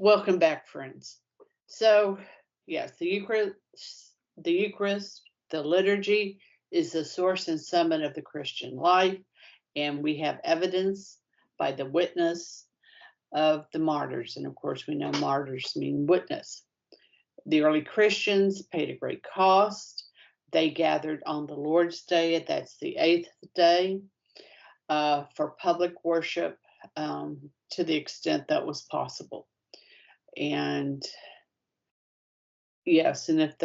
Welcome back, friends. So, yes, the Eucharist, the liturgy is the source and summit of the Christian life, and we have evidence by the witness of the martyrs. And of course, we know martyrs mean witness. The early Christians paid a great cost. They gathered on the Lord's Day, that's the 8th day, for public worship to the extent that was possible. And yes, and if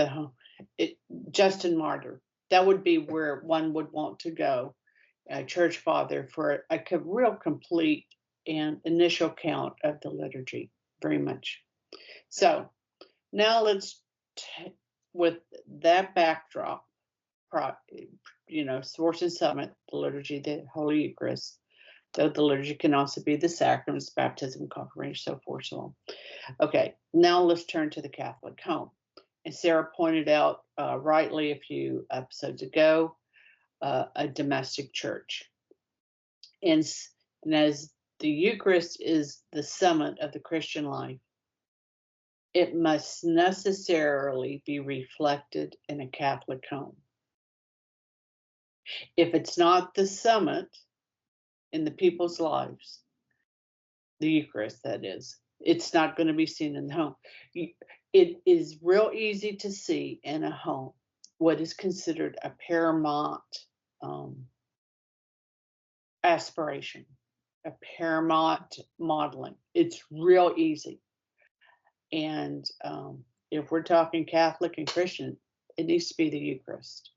Justin Martyr, that would be where one would want to go, a church father, for a real complete and initial count of the liturgy, very much. So now let's, with that backdrop, source and summit, the liturgy, the Holy Eucharist, though the liturgy can also be the sacraments, baptism, confirmation, so forth, so on. Okay, now let's turn to the Catholic home. And Sarah pointed out rightly a few episodes ago, a domestic church. And as the Eucharist is the summit of the Christian life, it must necessarily be reflected in a Catholic home. If it's not the summit in the people's lives, the Eucharist, that is, it's not going to be seen in the home. It is real easy to see in a home what is considered a paramount aspiration, a paramount modeling. It's real easy. And if we're talking Catholic and Christian, it needs to be the Eucharist.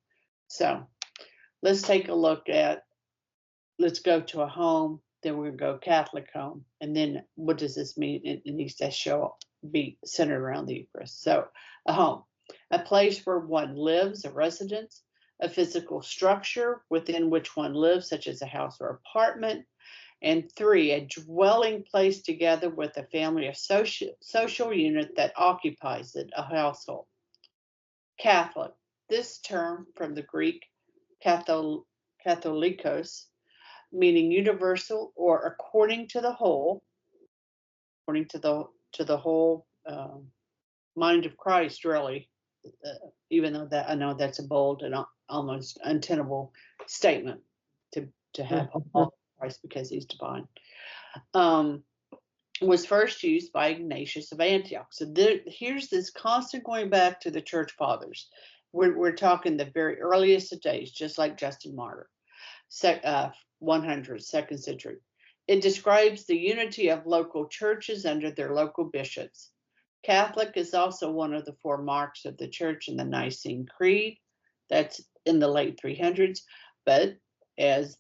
So let's take a look at, let's go to a home, then we're going to go Catholic home. And then what does this mean? It needs to be centered around the Eucharist. So a home, a place where one lives, a residence, a physical structure within which one lives, such as a house or apartment. And 3, a dwelling place together with a family or social unit that occupies it, a household. Catholic, this term from the Greek katholikos, meaning universal or according to the whole, according to the whole mind of Christ, really. Even though that I know that's a bold and almost untenable statement to have all Christ because he's divine. Was first used by Ignatius of Antioch. So here's this constant going back to the church fathers. We're talking the very earliest of days, just like Justin Martyr, 2nd century. It describes the unity of local churches under their local bishops. Catholic is also one of the 4 marks of the church in the Nicene Creed. That's in the late 300s. But as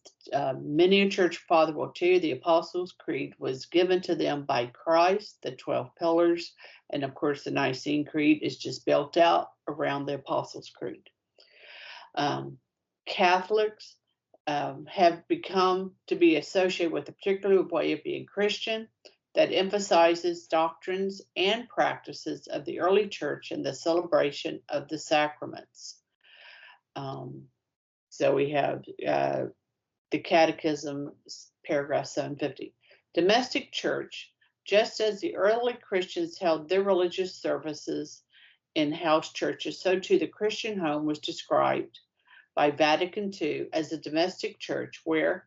many a church father will tell you, the Apostles' Creed was given to them by Christ, the 12 pillars. And of course, the Nicene Creed is just built out around the Apostles' Creed. Catholics have become to be associated with a particular way of being Christian that emphasizes doctrines and practices of the early church and the celebration of the sacraments. So we have the Catechism, paragraph 750. Domestic church, just as the early Christians held their religious services in house churches, so too the Christian home was described by Vatican II as a domestic church where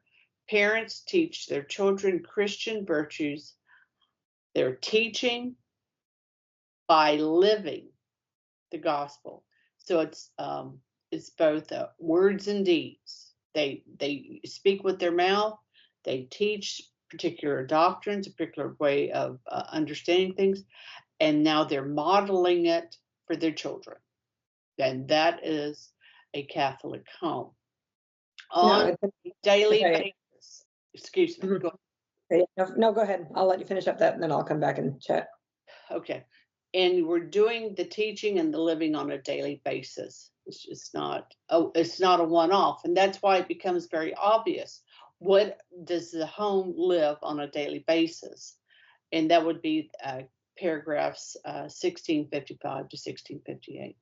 parents teach their children Christian virtues. They're teaching by living the gospel. So it's both words and deeds. They speak with their mouth. They teach particular doctrines, a particular way of understanding things, and now they're modeling it for their children. And that is a Catholic home on a daily basis. Excuse me. Go ahead. No, go ahead. I'll let you finish up that, and then I'll come back and chat. Okay. And we're doing the teaching and the living on a daily basis. It's just not a one-off. And that's why it becomes very obvious. What does the home live on a daily basis? And that would be paragraphs 1655 to 1658.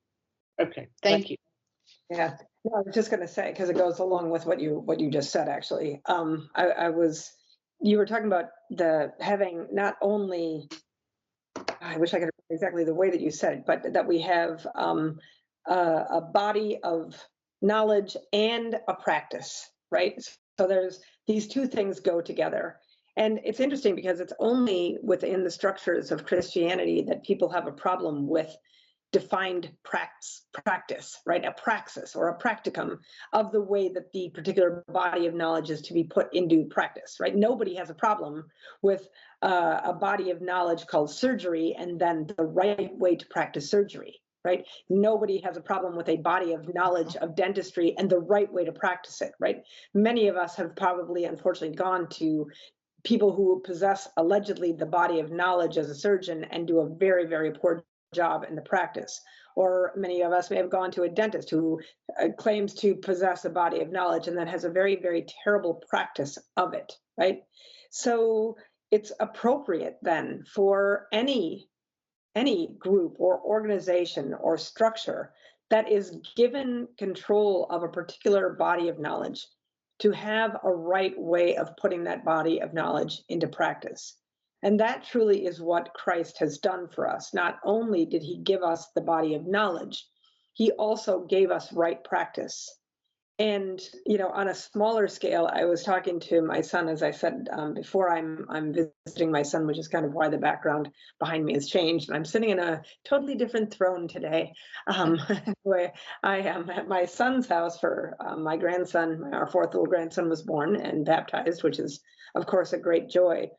Okay, thank you. Yeah, no, I was just going to say, because it goes along with what you just said, actually. You were talking about having not only I wish I could remember exactly the way that you said it, but that we have a body of knowledge and a practice, right? So there's these two things go together. And it's interesting because it's only within the structures of Christianity that people have a problem with defined practice, right? A praxis or a practicum of the way that the particular body of knowledge is to be put into practice, right? Nobody has a problem with a body of knowledge called surgery and then the right way to practice surgery, right? Nobody has a problem with a body of knowledge of dentistry and the right way to practice it, right? Many of us have probably, unfortunately, gone to people who possess allegedly the body of knowledge as a surgeon and do a very, very poor job in the practice. Or many of us may have gone to a dentist who claims to possess a body of knowledge and then has a very, very terrible practice of it, right? So it's appropriate then for any group or organization or structure that is given control of a particular body of knowledge to have a right way of putting that body of knowledge into practice. And that truly is what Christ has done for us. Not only did he give us the body of knowledge, he also gave us right practice. And on a smaller scale, I was talking to my son, as I said before. I'm visiting my son, which is kind of why the background behind me has changed. And I'm sitting in a totally different throne today. Where I am at my son's house for my grandson. Our fourth little grandson was born and baptized, which is, of course, a great joy.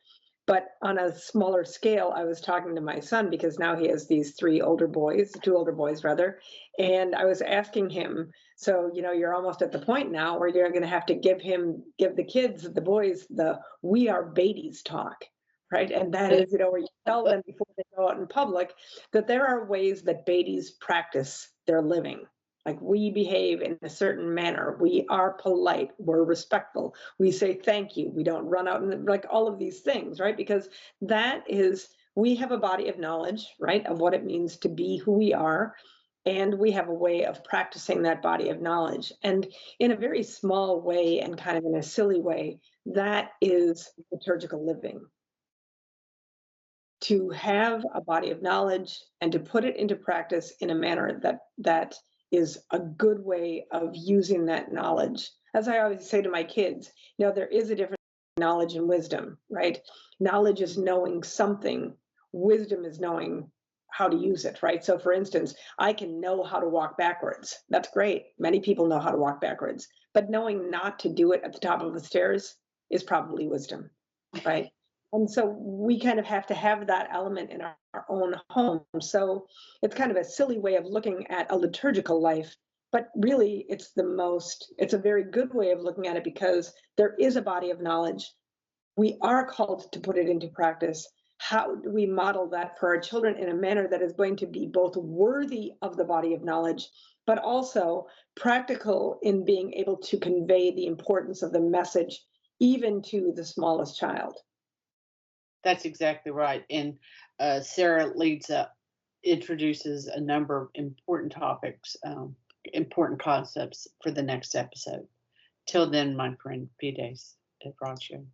But on a smaller scale, I was talking to my son because now he has these two older boys rather, and I was asking him, so you're almost at the point now where you're going to have to give the kids, the boys, the "we are babies" talk, right? And that is, where you tell them before they go out in public that there are ways that babies practice their living. Like, we behave in a certain manner. We are polite. We're respectful. We say thank you. We don't run out and like all of these things, right? Because we have a body of knowledge, right, of what it means to be who we are. And we have a way of practicing that body of knowledge. And in a very small way and kind of in a silly way, that is liturgical living. To have a body of knowledge and to put it into practice in a manner that is a good way of using that knowledge. As I always say to my kids, there is a difference between knowledge and wisdom, right? Knowledge is knowing something. Wisdom is knowing how to use it, right? So for instance, I can know how to walk backwards. That's great. Many people know how to walk backwards, but knowing not to do it at the top of the stairs is probably wisdom, right? And so we kind of have to have that element in our own home. So it's kind of a silly way of looking at a liturgical life, but really it's a very good way of looking at it because there is a body of knowledge. We are called to put it into practice. How do we model that for our children in a manner that is going to be both worthy of the body of knowledge, but also practical in being able to convey the importance of the message, even to the smallest child? That's exactly right. And Sarah introduces a number of important topics, important concepts for the next episode. Till then, my friend, P. Days at Rock Show.